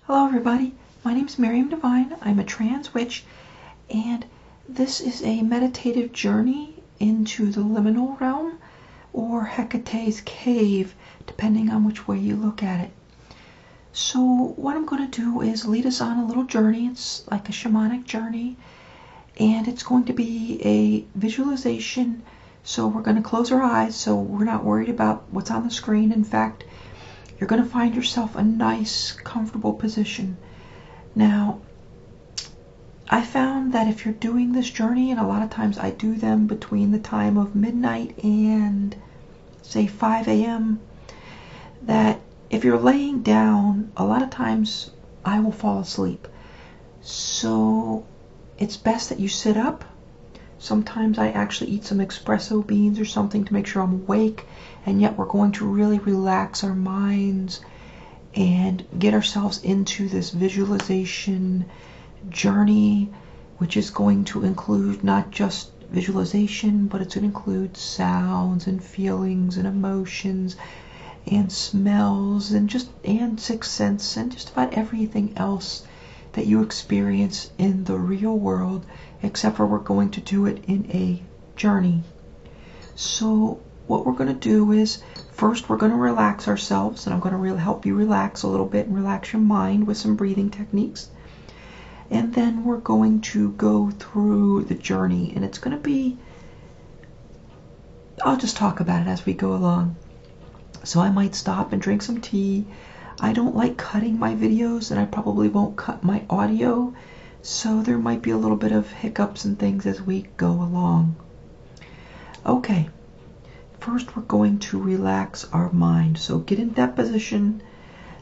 Hello everybody, my name is Miriam Divine. I'm a trans witch, and this is a meditative journey into the liminal realm, or Hecate's cave, depending on which way you look at it. So what I'm going to do is lead us on a little journey. It's like a shamanic journey, and it's going to be a visualization. So we're going to close our eyes so we're not worried about what's on the screen. In fact, you're going to find yourself a nice, comfortable position. Now, I found that if you're doing this journey, and a lot of times I do them between the time of midnight and, say, 5 a.m., that if you're laying down, a lot of times I will fall asleep. So it's best that you sit up. Sometimes I actually eat some espresso beans or something to make sure I'm awake, and yet we're going to really relax our minds and get ourselves into this visualization journey, which is going to include not just visualization, but it's going to include sounds and feelings and emotions and smells and sixth sense and just about everything else that you experience in the real world, except for we're going to do it in a journey. So what we're going to do is, first we're going to relax ourselves, and I'm going to help you relax a little bit and relax your mind with some breathing techniques. And then we're going to go through the journey, and it's going to be, I'll just talk about it as we go along. So I might stop and drink some tea. I don't like cutting my videos, and I probably won't cut my audio, so there might be a little bit of hiccups and things as we go along. Okay, first we're going to relax our mind. So get in that position.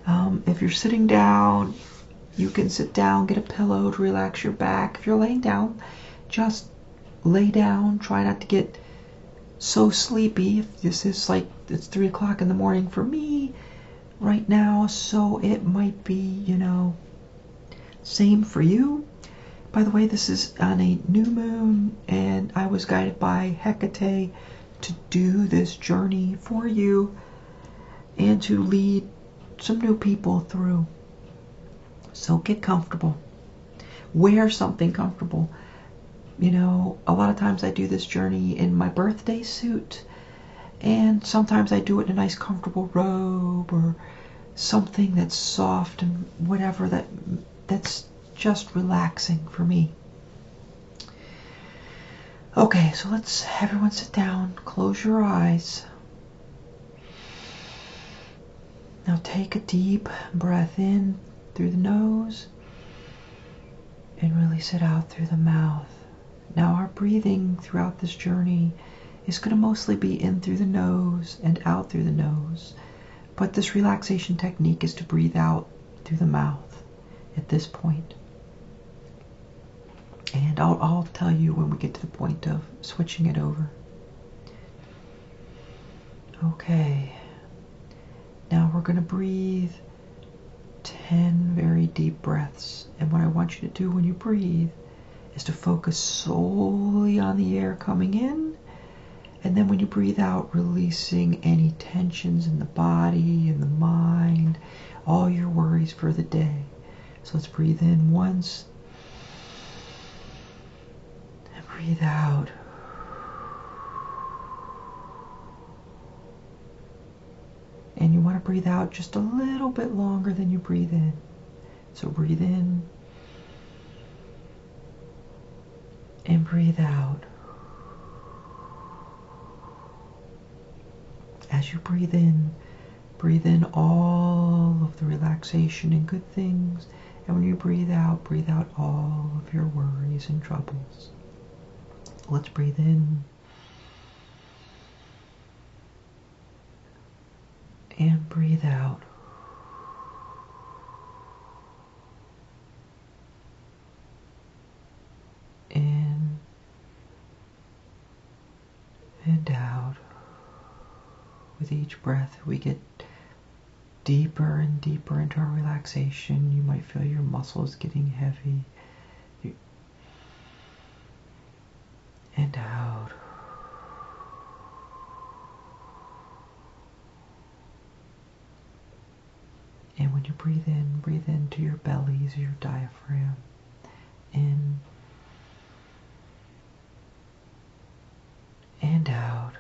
If you're sitting down, you can sit down, get a pillow to relax your back. If you're laying down, just lay down. Try not to get so sleepy. If this is like, it's 3 o'clock in the morning for me right now, so it might be, same for you. By the way, this is on a new moon, and I was guided by Hecate to do this journey for you and to lead some new people through. So get comfortable. Wear something comfortable. A lot of times I do this journey in my birthday suit, and sometimes I do it in a nice comfortable robe or something that's soft and whatever, that's just relaxing for me. Okay, so let's everyone sit down, close your eyes. Now take a deep breath in through the nose and release it out through the mouth. Now our breathing throughout this journey is going to mostly be in through the nose and out through the nose. But this relaxation technique is to breathe out through the mouth at this point. And I'll tell you when we get to the point of switching it over. Okay. Now we're going to breathe 10 very deep breaths. And what I want you to do when you breathe is to focus solely on the air coming in, and then when you breathe out, releasing any tensions in the body and the mind, all your worries for the day. So let's breathe in once and breathe out. And you want to breathe out just a little bit longer than you breathe in. So breathe in and breathe out. As you breathe in all of the relaxation and good things. And when you breathe out all of your worries and troubles. Let's breathe in and breathe out. In and out. With each breath, we get deeper and deeper into our relaxation. You might feel your muscles getting heavy. And out. And when you breathe into your bellies, your diaphragm. In and out.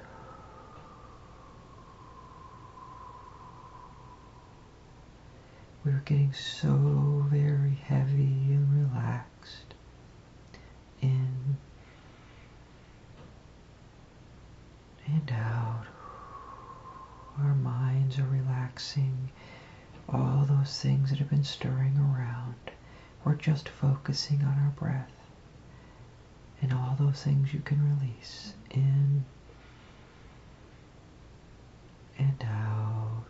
We're getting so very heavy and relaxed. In and out. Our minds are relaxing. All those things that have been stirring around. We're just focusing on our breath. And all those things you can release. In and out.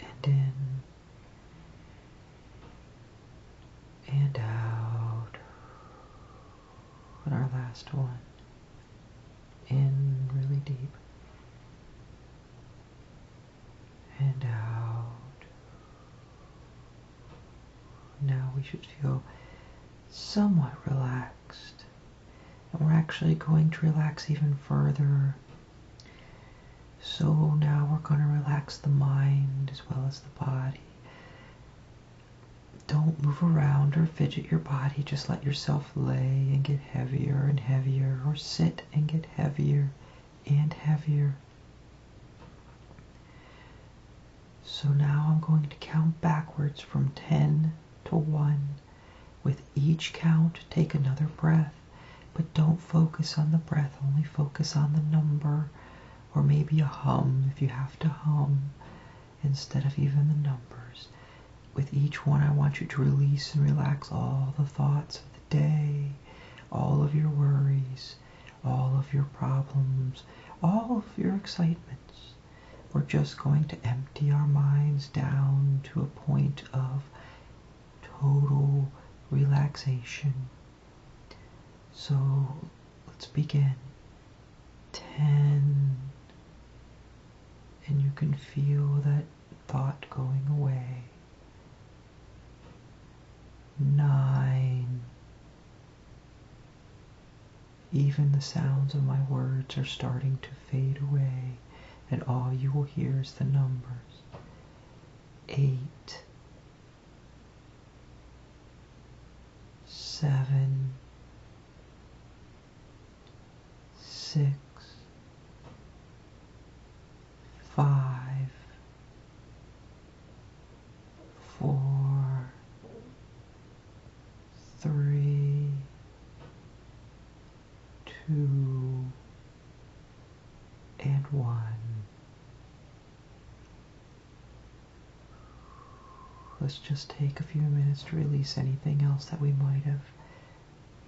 And in and out. And our last one. In really deep. And out. Now we should feel somewhat relaxed. And we're actually going to relax even further. So now we're going to relax the mind as well as the body. Don't move around or fidget your body. Just let yourself lay and get heavier and heavier, or sit and get heavier and heavier. So now I'm going to count backwards from 10 to 1. With each count, take another breath, but don't focus on the breath, only focus on the number, or maybe a hum if you have to hum, instead of even the numbers. With each one, I want you to release and relax all the thoughts of the day, all of your worries, all of your problems, all of your excitements. We're just going to empty our minds down to a point of total relaxation. So let's begin. 10. And you can feel that thought going away. 9. Even the sounds of my words are starting to fade away, and all you will hear is the numbers. 8. 7. 6. 5. 4. 3. 2. And 1. Let's just take a few minutes to release anything else that we might have.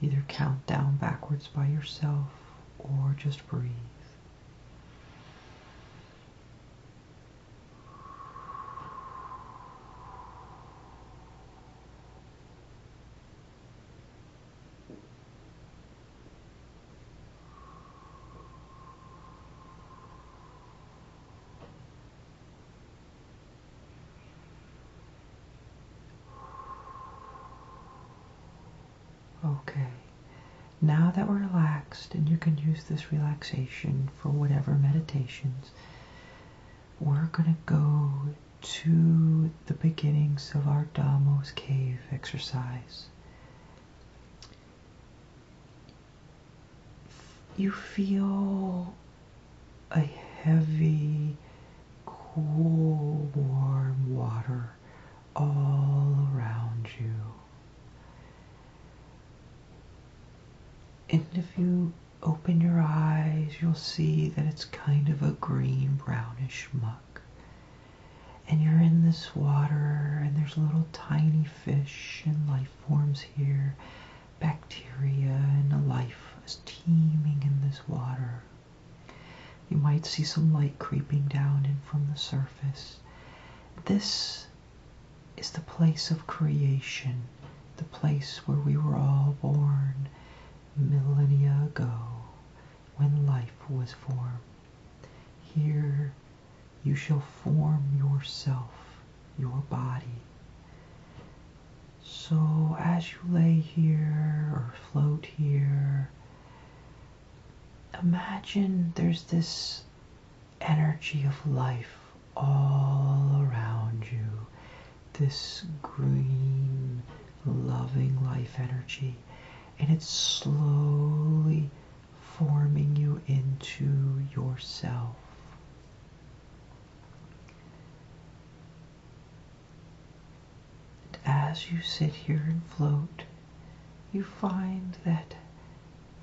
Either count down backwards by yourself or just breathe. Okay, now that we're relaxed, and you can use this relaxation for whatever meditations, we're going to go to the beginnings of our Damos cave exercise. You feel a heavy, cool, warm water all around you. And if you open your eyes, you'll see that it's kind of a green, brownish muck. And you're in this water, and there's little tiny fish and life forms here, bacteria, and a life is teeming in this water. You might see some light creeping down in from the surface. This is the place of creation, the place where we were all born millennia ago, when life was formed. Here you shall form yourself, your body. So as you lay here or float here, imagine there's this energy of life all around you. This green, loving life energy. And it's slowly forming you into yourself. And as you sit here and float, you find that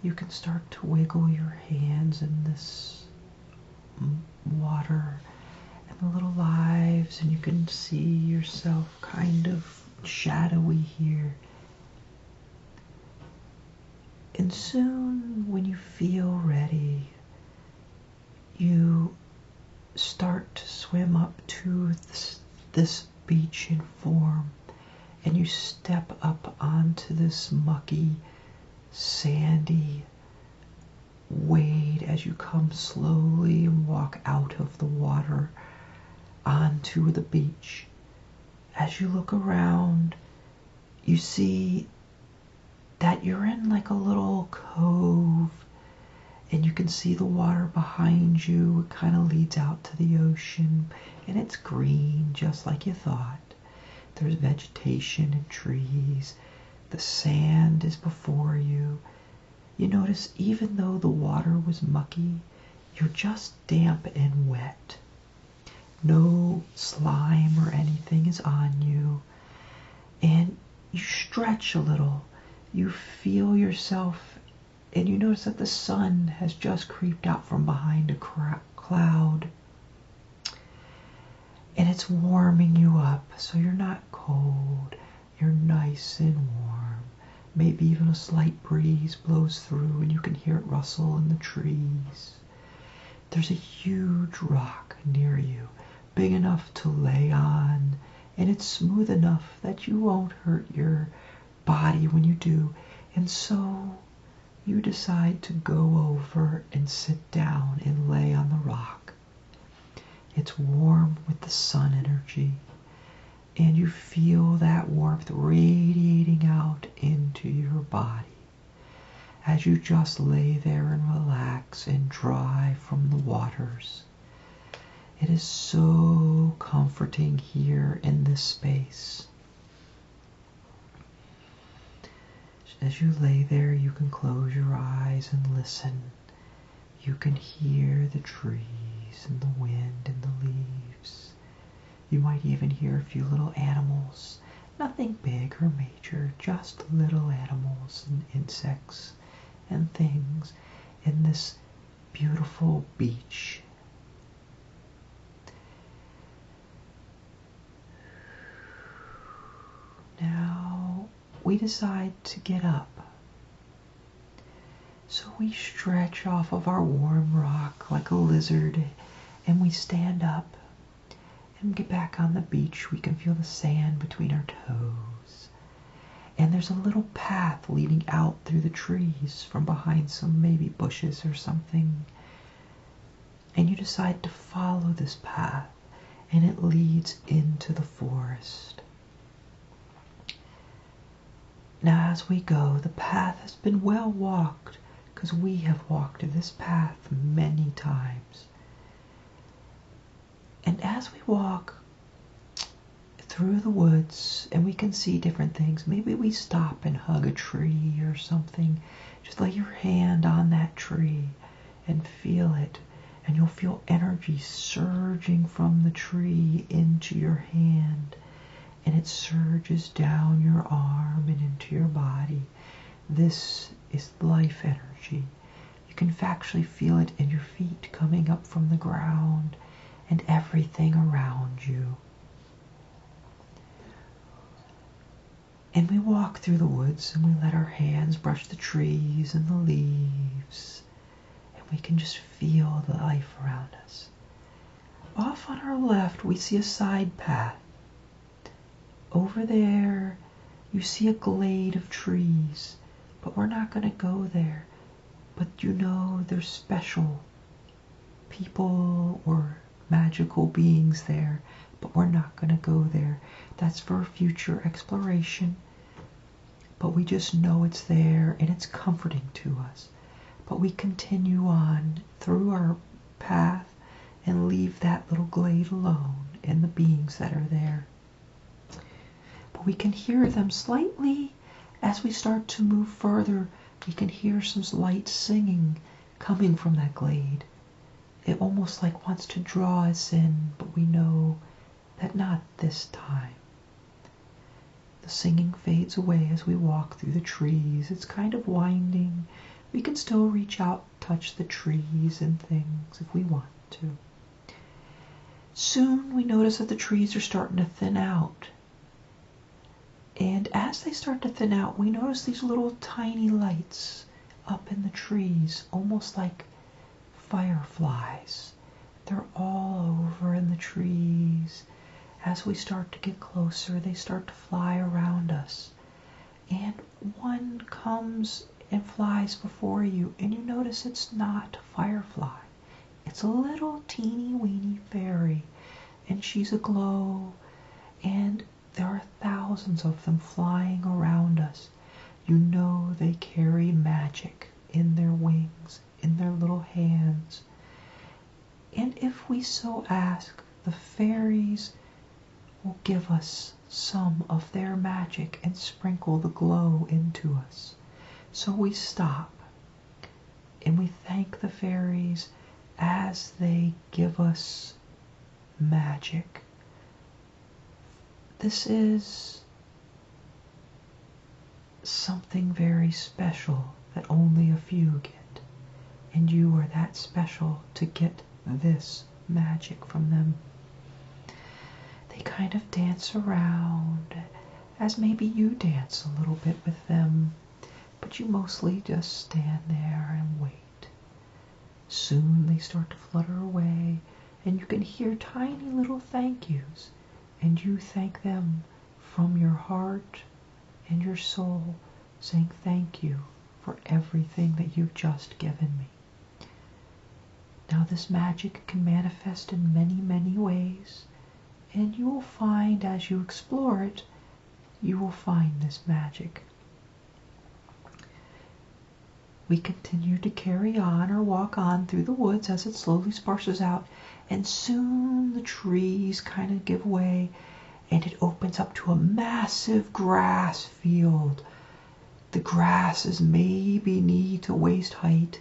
you can start to wiggle your hands in this water and the little lives, and you can see yourself kind of shadowy here. And soon, when you feel ready, you start to swim up to this beach in form, and you step up onto this mucky, sandy wade as you come slowly and walk out of the water onto the beach. As you look around, you see that you're in like a little cove, and you can see the water behind you. It kind of leads out to the ocean, and it's green just like you thought. There's vegetation and trees. The sand is before you. You notice even though the water was mucky, you're just damp and wet. No slime or anything is on you. And you stretch a little. You feel yourself, and you notice that the sun has just creeped out from behind a cloud. And it's warming you up, so you're not cold. You're nice and warm. Maybe even a slight breeze blows through and you can hear it rustle in the trees. There's a huge rock near you, big enough to lay on, and it's smooth enough that you won't hurt your body when you do. And so you decide to go over and sit down and lay on the rock. It's warm with the sun energy, and you feel that warmth radiating out into your body as you just lay there and relax and dry from the waters. It is so comforting here in this space. As you lay there, you can close your eyes and listen. You can hear the trees and the wind and the leaves. You might even hear a few little animals, nothing big or major, just little animals and insects and things in this beautiful beach. Now we decide to get up. So we stretch off of our warm rock like a lizard, and we stand up and get back on the beach. We can feel the sand between our toes. And there's a little path leading out through the trees from behind some maybe bushes or something. And you decide to follow this path, and it leads into the forest. Now as we go, the path has been well walked, because we have walked this path many times. And as we walk through the woods, and we can see different things, maybe we stop and hug a tree or something. Just lay your hand on that tree and feel it, and you'll feel energy surging from the tree into your hand, and it surges down your arm and into your body. This is life energy. You can actually feel it in your feet coming up from the ground and everything around you. And we walk through the woods, and we let our hands brush the trees and the leaves, and we can just feel the life around us. Off on our left, we see a side path. Over there, you see a glade of trees, but we're not going to go there. But you know there's special people or magical beings there, but we're not going to go there. That's for future exploration. But we just know it's there, and it's comforting to us. But we continue on through our path, and leave that little glade alone and the beings that are there. But we can hear them slightly as we start to move further. We can hear some light singing coming from that glade. It almost like wants to draw us in, but we know that not this time. The singing fades away as we walk through the trees. It's kind of winding. We can still reach out, touch the trees and things if we want to. Soon we notice that the trees are starting to thin out. And as they start to thin out, we notice these little tiny lights up in the trees, almost like fireflies. They're all over in the trees. As we start to get closer, they start to fly around us. And one comes and flies before you, and you notice it's not a firefly. It's a little teeny weeny fairy, and she's aglow, and there are thousands of them flying around us. You know they carry magic in their wings, in their little hands. And if we so ask, the fairies will give us some of their magic and sprinkle the glow into us. So we stop and we thank the fairies as they give us magic. This is something very special that only a few get, and you are that special to get this magic from them. They kind of dance around as maybe you dance a little bit with them, but you mostly just stand there and wait. Soon they start to flutter away, and you can hear tiny little thank yous, and you thank them from your heart and your soul, saying thank you for everything that you've just given me. Now this magic can manifest in many, many ways, and you will find as you explore it, you will find this magic. We continue to carry on or walk on through the woods as it slowly sparses out, and soon the trees kind of give way, and it opens up to a massive grass field. The grass is maybe knee to waist height.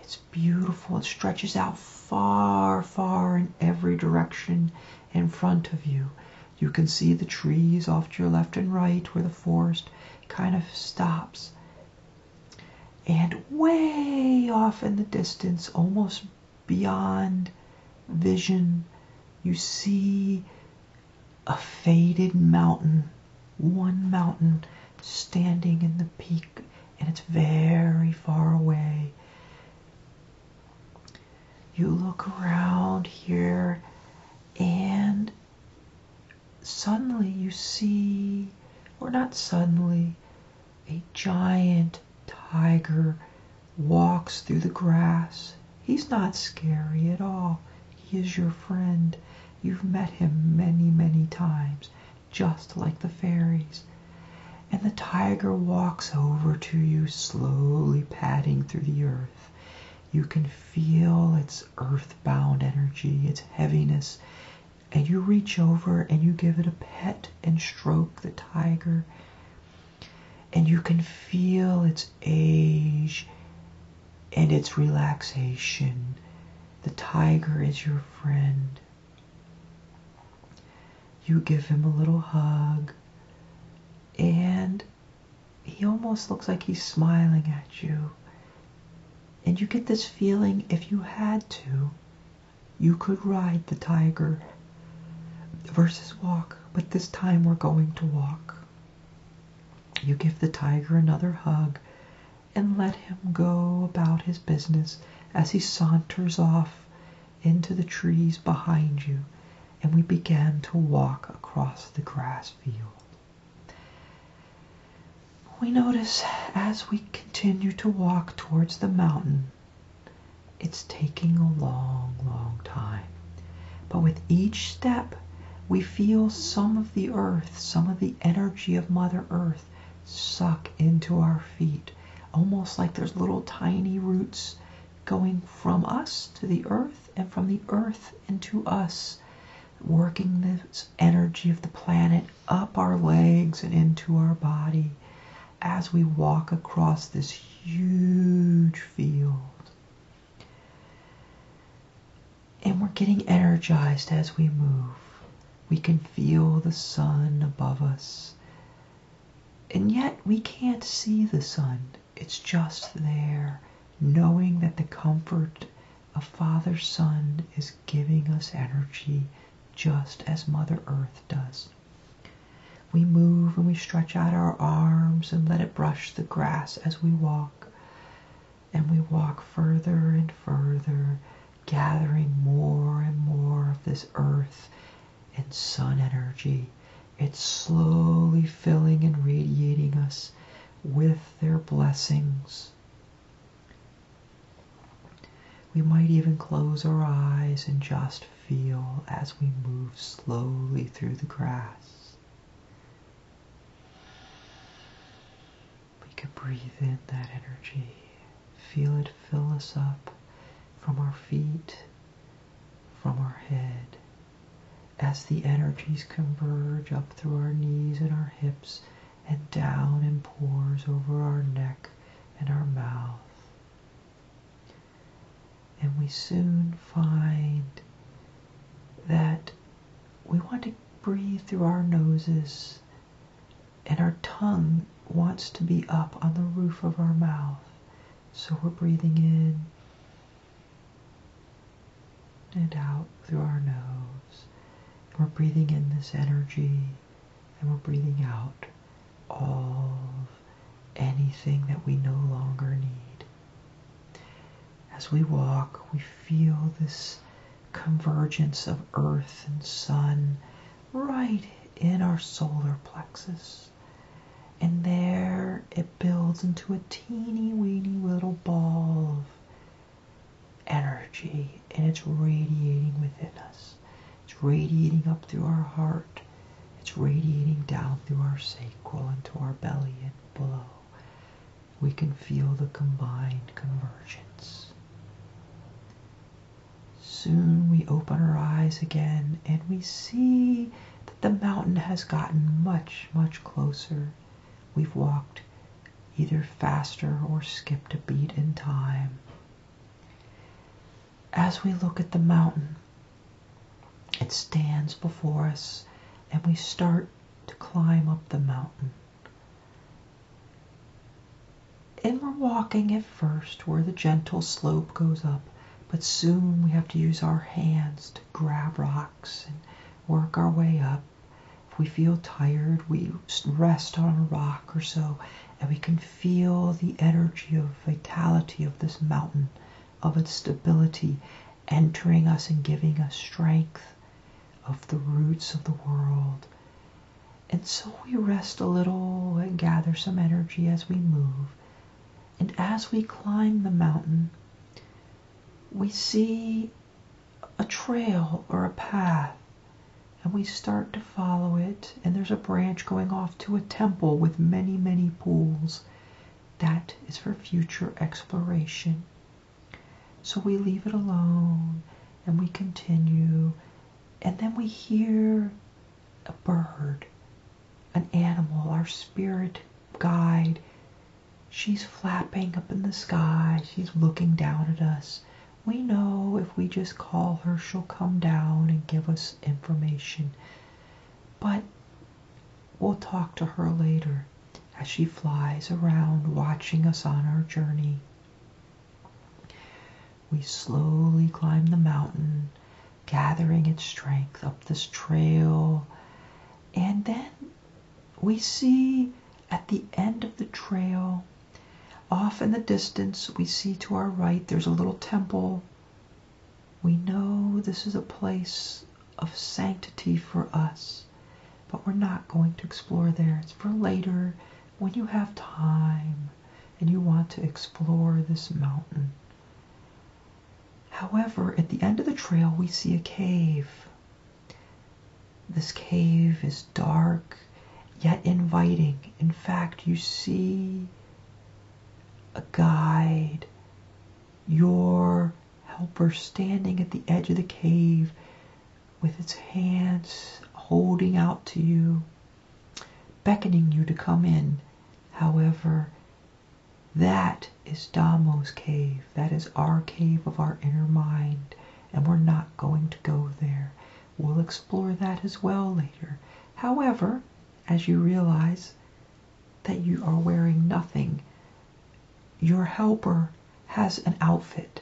It's beautiful. It stretches out far, far in every direction in front of you. You can see the trees off to your left and right where the forest kind of stops. And way off in the distance, almost beyond vision, you see a faded mountain, one mountain standing in the peak, and it's very far away. You look around here, and suddenly you see, or not suddenly, a giant tiger walks through the grass. He's not scary at all. He is your friend. You've met him many, many times, just like the fairies. And the tiger walks over to you, slowly padding through the earth. You can feel its earthbound energy, its heaviness, and you reach over and you give it a pet and stroke the tiger. And you can feel its age and its relaxation. The tiger is your friend. You give him a little hug, and he almost looks like he's smiling at you. And you get this feeling, if you had to, you could ride the tiger versus walk, but this time we're going to walk. You give the tiger another hug and let him go about his business as he saunters off into the trees behind you, and we began to walk across the grass field. We notice as we continue to walk towards the mountain, it's taking a long, long time. But with each step, we feel some of the earth, some of the energy of Mother Earth suck into our feet, almost like there's little tiny roots going from us to the earth and from the earth into us, working this energy of the planet up our legs and into our body as we walk across this huge field. And we're getting energized as we move. We can feel the sun above us. And yet we can't see the sun. It's just there, knowing that the comfort of Father Sun is giving us energy just as Mother Earth does. We move and we stretch out our arms and let it brush the grass as we walk. And we walk further and further, gathering more and more of this earth and sun energy. It's slowly filling and radiating us with their blessings. We might even close our eyes and just feel as we move slowly through the grass. We can breathe in that energy, feel it fill us up from our feet, from our head, as the energies converge up through our knees and our hips and down and pours over our neck and our mouth. And we soon find that we want to breathe through our noses, and our tongue wants to be up on the roof of our mouth. So we're breathing in and out through our nose. We're breathing in this energy, and we're breathing out all of anything that we no longer need. As we walk, we feel this convergence of earth and sun right in our solar plexus. And there it builds into a teeny weeny little ball of energy, and it's radiating within us. It's radiating up through our heart. It's radiating down through our sacral into our belly and below. We can feel the combined convergence. Soon we open our eyes again, and we see that the mountain has gotten much, much closer. We've walked either faster or skipped a beat in time. As we look at the mountain, it stands before us, and we start to climb up the mountain. And we're walking at first where the gentle slope goes up, but soon we have to use our hands to grab rocks and work our way up. If we feel tired, we rest on a rock or so, and we can feel the energy of vitality of this mountain, of its stability, entering us and giving us strength of the roots of the world. And so we rest a little and gather some energy as we move. And as we climb the mountain, we see a trail or a path, and we start to follow it, and there's a branch going off to a temple with many, many pools. That is for future exploration. So we leave it alone, and we continue, and then we hear a bird, an animal, our spirit guide. She's flapping up in the sky. She's looking down at us. We know if we just call her, she'll come down and give us information. But we'll talk to her later as she flies around watching us on our journey. We slowly climb the mountain, gathering its strength up this trail. And then we see at the end of the trail, off in the distance, we see to our right there's a little temple. We know this is a place of sanctity for us, but we're not going to explore there. It's for later when you have time and you want to explore this mountain. However, at the end of the trail, we see a cave. This cave is dark, yet inviting. In fact, you see a guide your helper standing at the edge of the cave with its hands holding out to you, beckoning you to come in. However, that is Damo's cave. That is our cave of our inner mind, and we're not going to go there. We'll explore that as well later. However, as you realize that you are wearing nothing, your helper has an outfit.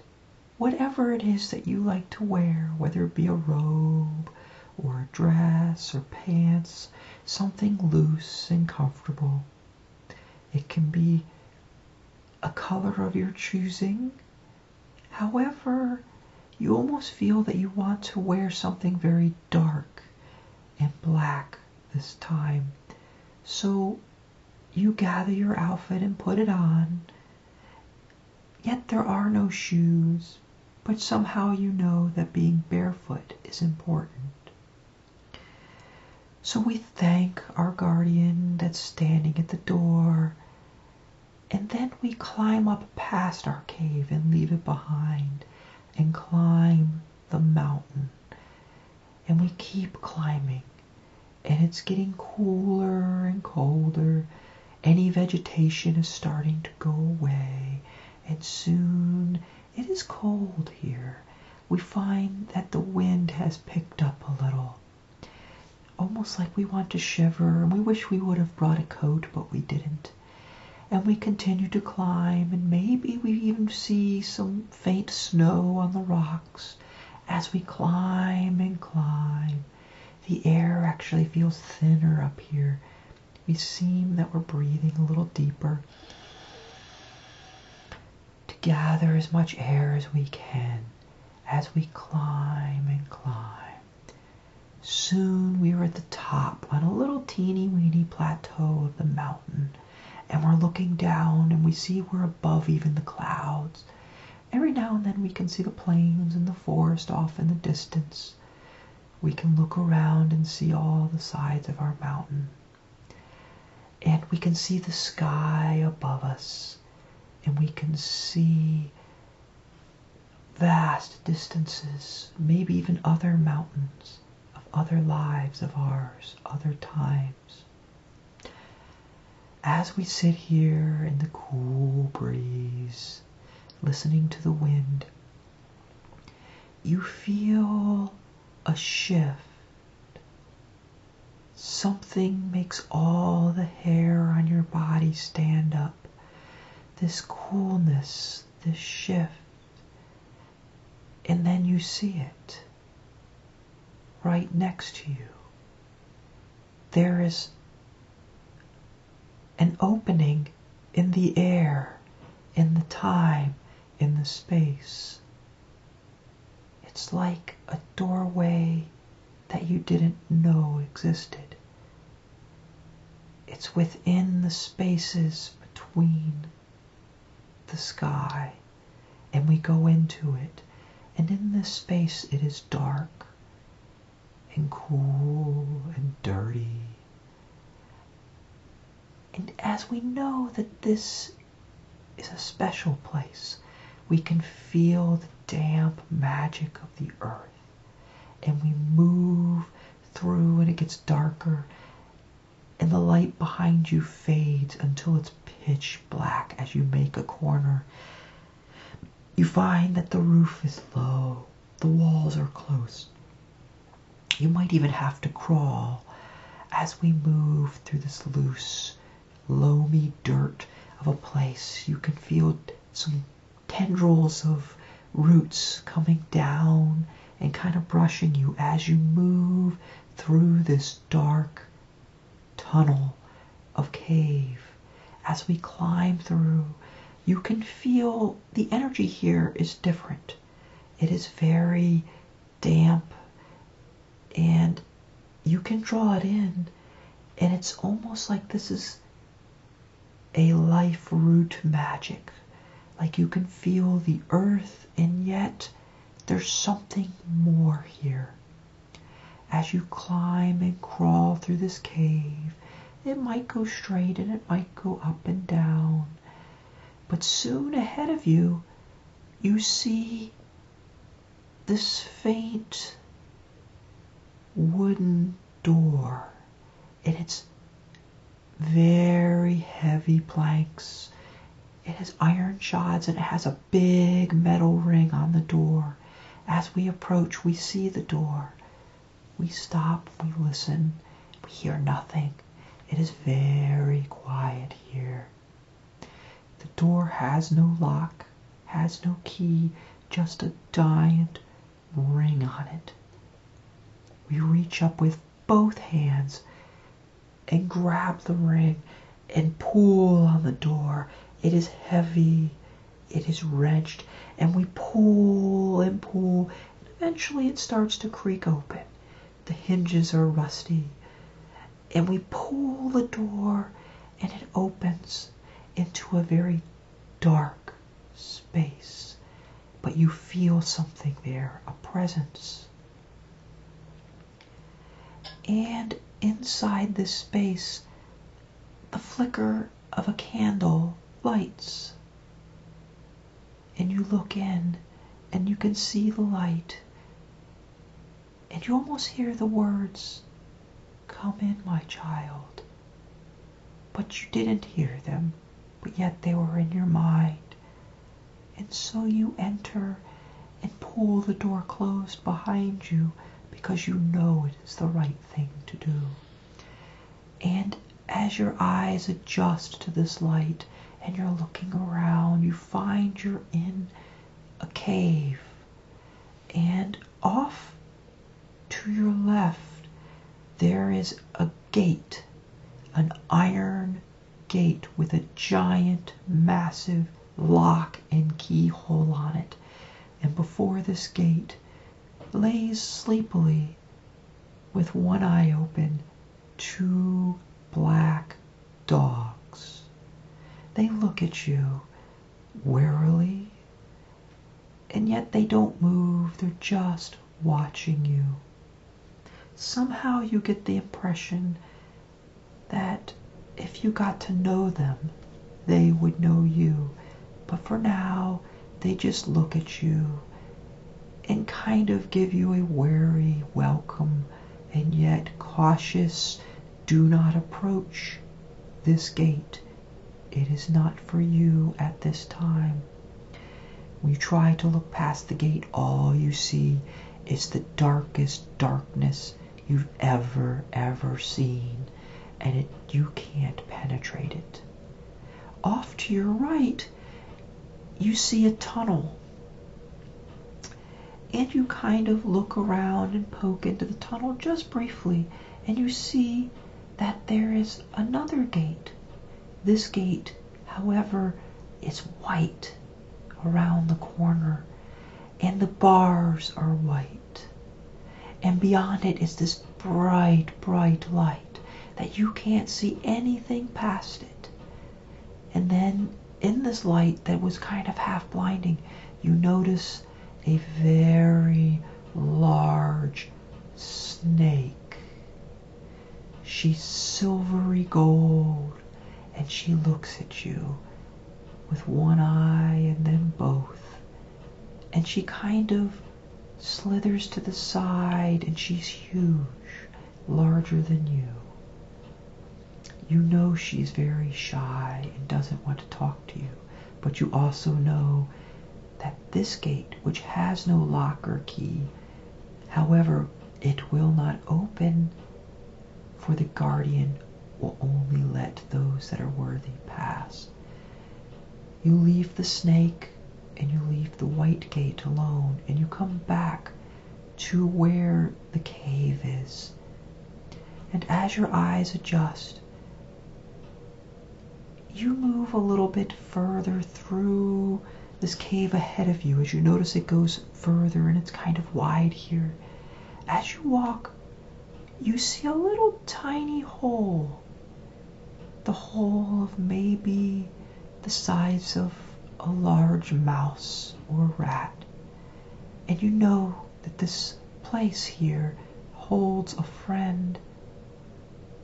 Whatever it is that you like to wear, whether it be a robe or a dress or pants, something loose and comfortable. It can be a color of your choosing. However, you almost feel that you want to wear something very dark and black this time. So you gather your outfit and put it on. Yet there are no shoes, but somehow you know that being barefoot is important. So we thank our guardian that's standing at the door, and then we climb up past our cave and leave it behind and climb the mountain. And we keep climbing, and it's getting cooler and colder. Any vegetation is starting to go away, and soon it is cold here. We find that the wind has picked up a little, almost like we want to shiver, and we wish we would have brought a coat, but we didn't. And we continue to climb, and maybe we even see some faint snow on the rocks. As we climb and climb, the air actually feels thinner up here. We seem that we're breathing a little deeper to gather as much air as we can as we climb and climb. Soon we are at the top on a little teeny weeny plateau of the mountain, and we're looking down and we see we're above even the clouds. Every now and then we can see the plains and the forest off in the distance. We can look around and see all the sides of our mountain. And we can see the sky above us, and we can see vast distances, maybe even other mountains of other lives of ours, other times. As we sit here in the cool breeze, listening to the wind, you feel a shift. Something makes all the hair on your body stand up. This coolness, this shift. And then you see it right next to you. There is an opening in the air, in the time, in the space. It's like a doorway that you didn't know existed. It's within the spaces between the sky, and we go into it. And in this space it is dark and cool and dirty. And as we know that this is a special place, we can feel the damp magic of the earth. And we move through, and it gets darker, and the light behind you fades until it's pitch black as you make a corner. You find that the roof is low, the walls are close. You might even have to crawl as we move through this loose, loamy dirt of a place. You can feel some tendrils of roots coming down and kind of brushing you as you move through this dark tunnel of cave. As we climb through, you can feel the energy here is different. It is very damp, and you can draw it in, and it's almost like this is a life root magic. Like you can feel the earth, and yet there's something more here. As you climb and crawl through this cave, it might go straight and it might go up and down. But soon ahead of you, you see this faint wooden door, and it's very heavy planks. It has iron shods and it has a big metal ring on the door. As we approach, we see the door. We stop, we listen, we hear nothing. It is very quiet here. The door has no lock, has no key, just a giant ring on it. We reach up with both hands and grab the ring and pull on the door. It is heavy, it is wrenched, and we pull and pull, and eventually it starts to creak open. The hinges are rusty, and we pull the door, and it opens into a very dark space. But you feel something there, a presence. And inside this space, the flicker of a candle lights. And you look in, and you can see the light. And you almost hear the words, "Come in, my child." But you didn't hear them, but yet they were in your mind. And so you enter and pull the door closed behind you because you know it is the right thing to do. And as your eyes adjust to this light and you're looking around, you find you're in a cave. And off to your left, there is a gate, an iron gate with a giant, massive lock and keyhole on it. And before this gate lays sleepily, with one eye open, 2 black dogs. They look at you warily, and yet they don't move. They're just watching you. Somehow you get the impression that if you got to know them, they would know you. But for now, they just look at you and kind of give you a wary welcome, and yet cautious, do not approach this gate. It is not for you at this time. When you try to look past the gate, all you see is the darkest darkness you've ever seen, and you can't penetrate it. Off to your right, you see a tunnel. And you kind of look around and poke into the tunnel just briefly, and you see that there is another gate. This gate, however, is white around the corner, and the bars are white. And beyond it is this bright, bright light that you can't see anything past it. And then in this light that was kind of half blinding, you notice a very large snake. She's silvery gold, and she looks at you with one eye and then both. And she kind of slithers to the side, and she's huge, larger than you. You know she's very shy and doesn't want to talk to you, but you also know that this gate, which has no lock or key, however, it will not open, for the guardian will only let those that are worthy pass. You leave the snake and you leave the white gate alone, and you come back to where the cave is. And as your eyes adjust, you move a little bit further through this cave ahead of you. As you notice, it goes further and it's kind of wide here. As you walk, you see a little tiny hole. The hole of maybe the size of a large mouse or rat. And you know that this place here holds a friend,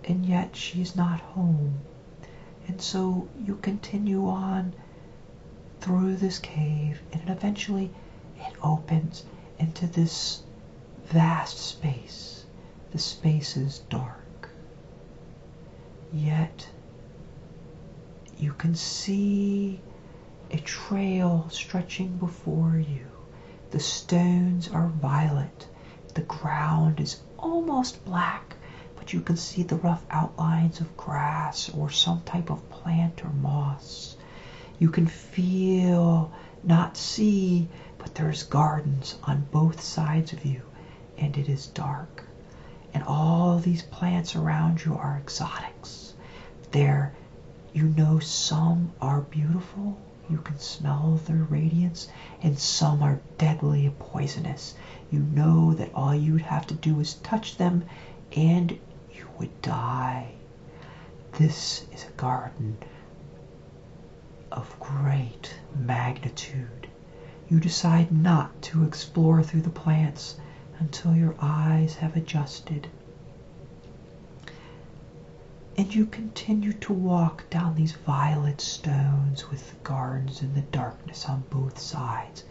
and yet she's not home. And so you continue on through this cave, and eventually it opens into this vast space. The space is dark, yet you can see a trail stretching before you. The stones are violet. The ground is almost black, but you can see the rough outlines of grass or some type of plant or moss. You can feel, not see, but there's gardens on both sides of you, and it is dark. And all these plants around you are exotics. Some are beautiful. You can smell their radiance, and some are deadly poisonous. You know that all you would have to do is touch them, and you would die. This is a garden of great magnitude. You decide not to explore through the plants until your eyes have adjusted. And you continue to walk down these violet stones with the gardens and the darkness on both sides.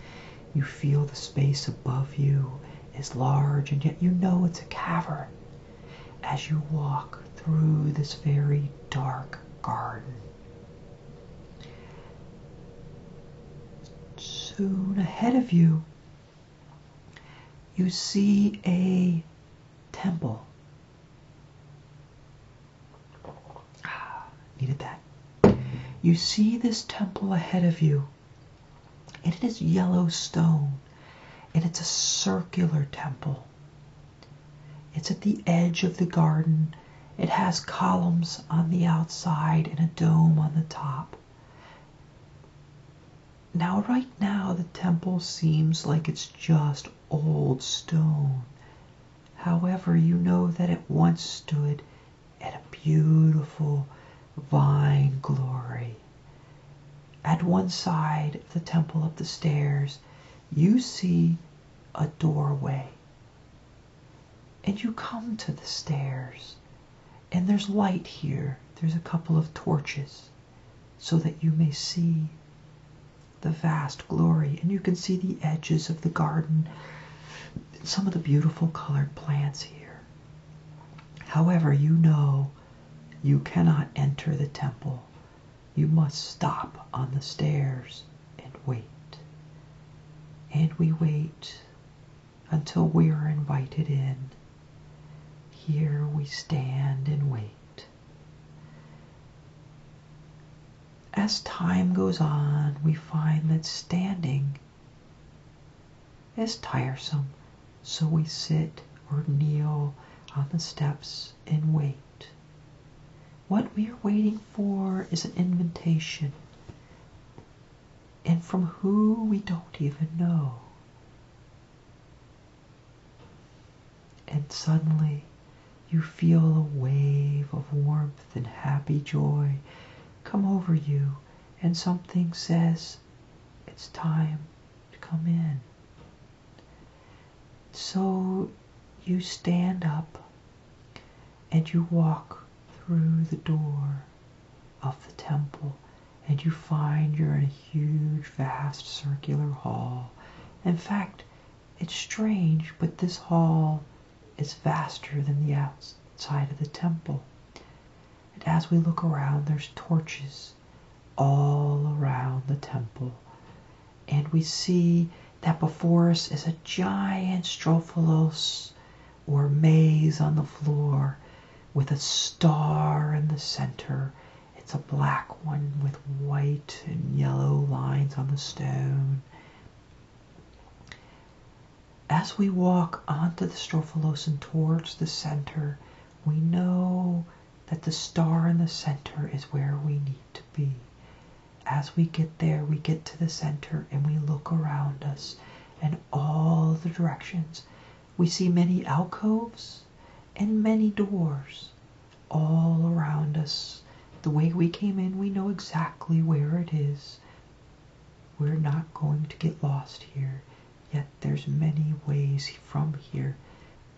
You feel the space above you is large, and yet you know it's a cavern as you walk through this very dark garden. Soon ahead of you, you see a temple. Needed that. You see this temple ahead of you, and it is yellow stone, and it's a circular temple. It's at the edge of the garden. It has columns on the outside and a dome on the top. Now, right now, the temple seems like it's just old stone. However, you know that it once stood at a beautiful vine glory. At one side of the temple, up the stairs, you see a doorway. And you come to the stairs, and there's light here. There's a couple of torches so that you may see the vast glory, and you can see the edges of the garden, some of the beautiful colored plants here. However, you know you cannot enter the temple. You must stop on the stairs and wait. And we wait until we are invited in. Here we stand and wait. As time goes on, we find that standing is tiresome, so we sit or kneel on the steps and wait. What we are waiting for is an invitation, and from who we don't even know. And suddenly you feel a wave of warmth and happy joy come over you, and something says it's time to come in. So you stand up and you walk through the door of the temple, and you find you're in a huge, vast, circular hall. In fact, it's strange, but this hall is vaster than the outside of the temple. And as we look around, there's torches all around the temple. And we see that before us is a giant strophalos, or maze on the floor, with a star in the center. It's a black one with white and yellow lines on the stone. As we walk onto the strophalos and towards the center, we know that the star in the center is where we need to be. As we get there, we get to the center and we look around us in all the directions. We see many alcoves and many doors all around us. The way we came in, we know exactly where it is. We're not going to get lost here, yet there's many ways from here.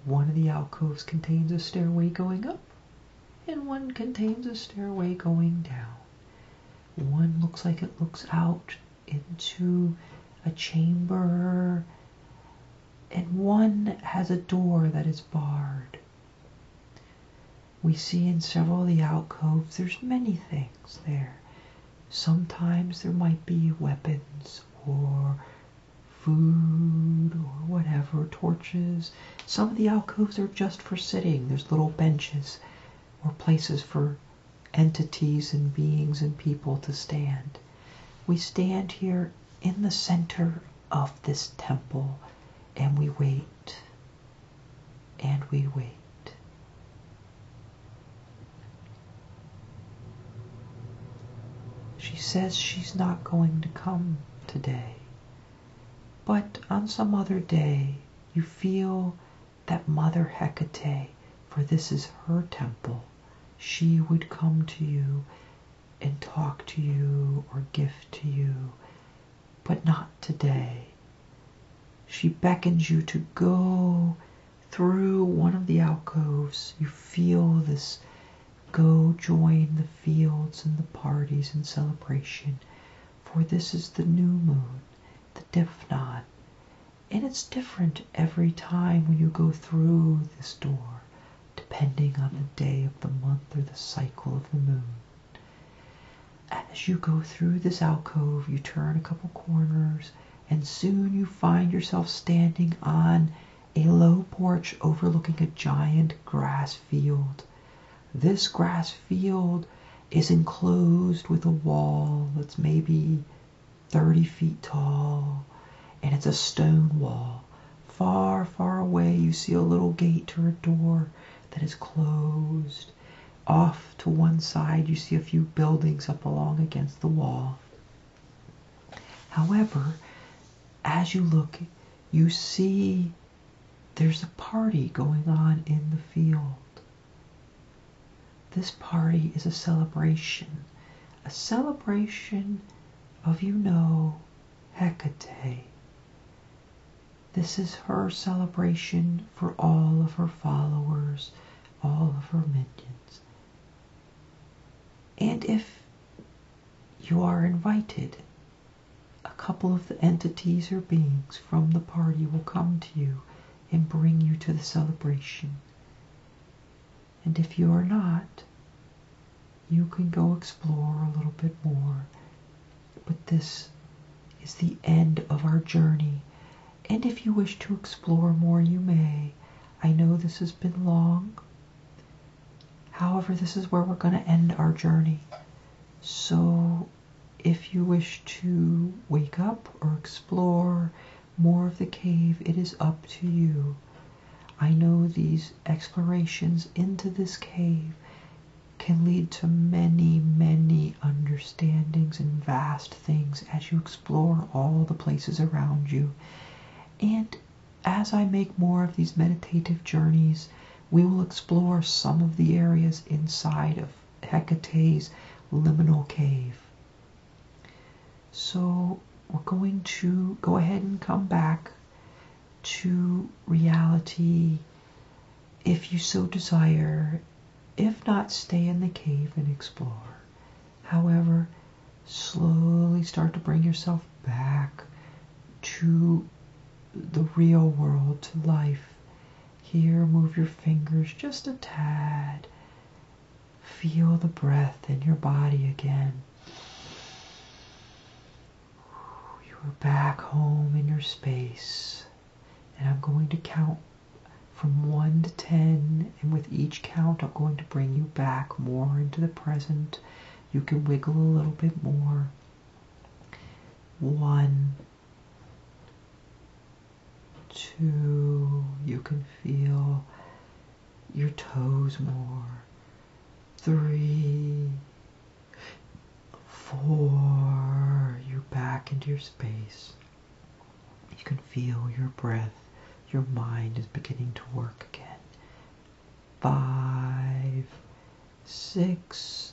One of the alcoves contains a stairway going up, and one contains a stairway going down. One looks like it looks out into a chamber, and one has a door that is barred. We see in several of the alcoves, there's many things there. Sometimes there might be weapons or food or whatever, torches. Some of the alcoves are just for sitting. There's little benches or places for entities and beings and people to stand. We stand here in the center of this temple and we wait and we wait. She says she's not going to come today, but on some other day you feel that Mother Hecate, for this is her temple, she would come to you and talk to you or gift to you, but not today. She beckons you to go through one of the alcoves. You feel this, go join the fields and the parties and celebration, for this is the new moon, the Diphnon, and it's different every time when you go through this door, depending on the day of the month or the cycle of the moon. As you go through this alcove, you turn a couple corners, and soon you find yourself standing on a low porch overlooking a giant grass field. This grass field is enclosed with a wall that's maybe 30 feet tall, and it's a stone wall. Far, far away you see a little gate or a door that is closed. Off to one side you see a few buildings up along against the wall. However, as you look, you see there's a party going on in the field. This party is a celebration of, Hecate. This is her celebration for all of her followers, all of her minions. And if you are invited, a couple of the entities or beings from the party will come to you and bring you to the celebration. And if you are not, you can go explore a little bit more. But this is the end of our journey. And if you wish to explore more, you may. I know this has been long. However, this is where we're going to end our journey. So if you wish to wake up or explore more of the cave, it is up to you. I know these explorations into this cave can lead to many, many understandings and vast things as you explore all the places around you. And as I make more of these meditative journeys, we will explore some of the areas inside of Hecate's liminal cave. So we're going to go ahead and come back to reality if you so desire. If not, stay in the cave and explore. However, slowly start to bring yourself back to the real world, to life. Here, move your fingers just a tad. Feel the breath in your body again. You're back home in your space. And I'm going to count from 1 to 10, and with each count I'm going to bring you back more into the present. You can wiggle a little bit more. 1, 2, you can feel your toes more. 3, 4, you're back into your space. You can feel your breath. Your mind is beginning to work again. 5, 6,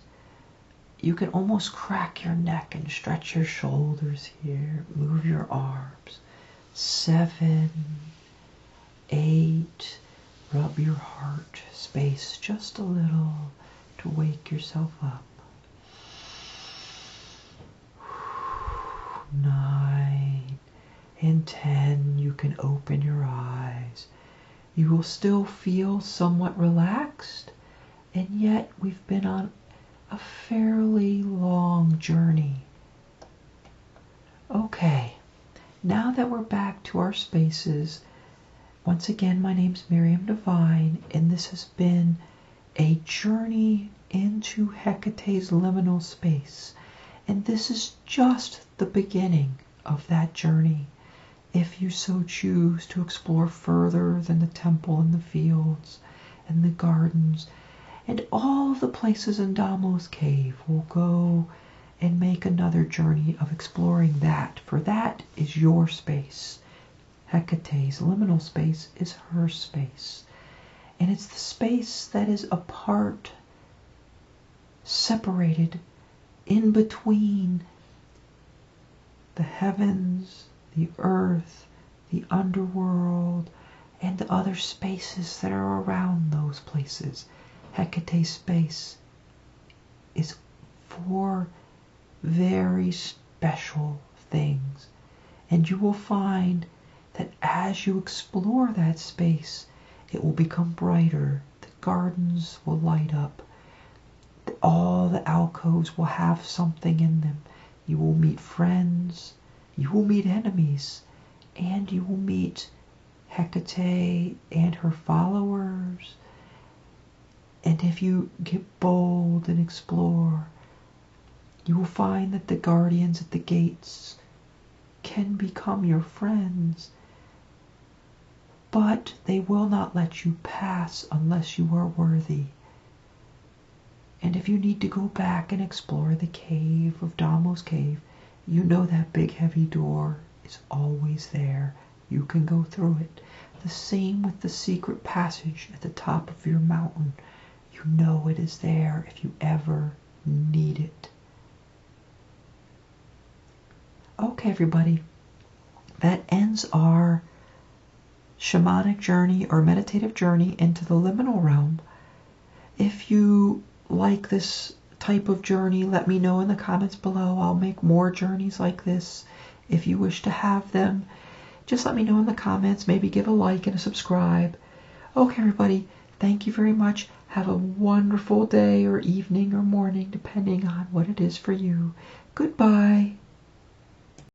you can almost crack your neck and stretch your shoulders here. Move your arms. 7, 8, rub your heart space just a little to wake yourself up. 9, In 10, you can open your eyes. You will still feel somewhat relaxed, and yet we've been on a fairly long journey. Okay, now that we're back to our spaces, once again, my name's Miriam Divine, and this has been a journey into Hecate's liminal space. And this is just the beginning of that journey. If you so choose to explore further than the temple and the fields and the gardens and all the places in Damo's cave, we'll go and make another journey of exploring that, for that is your space. Hecate's liminal space is her space. And it's the space that is apart, separated, in between the heavens, the earth, the underworld, and the other spaces that are around those places. Hecate's space is for very special things. And you will find that as you explore that space, it will become brighter. The gardens will light up. All the alcoves will have something in them. You will meet friends, you will meet enemies, and you will meet Hecate and her followers. And if you get bold and explore, you will find that the guardians at the gates can become your friends, but they will not let you pass unless you are worthy. And if you need to go back and explore the cave of Damo's cave, you know that big heavy door is always there. You can go through it. The same with the secret passage at the top of your mountain. You know it is there if you ever need it. Okay, everybody. That ends our shamanic journey or meditative journey into the liminal realm. If you like this type of journey, let me know in the comments below. I'll make more journeys like this. If you wish to have them, just let me know in the comments. Maybe give a like and a subscribe. Okay, everybody, thank you very much. Have a wonderful day or evening or morning, depending on what it is for you. Goodbye.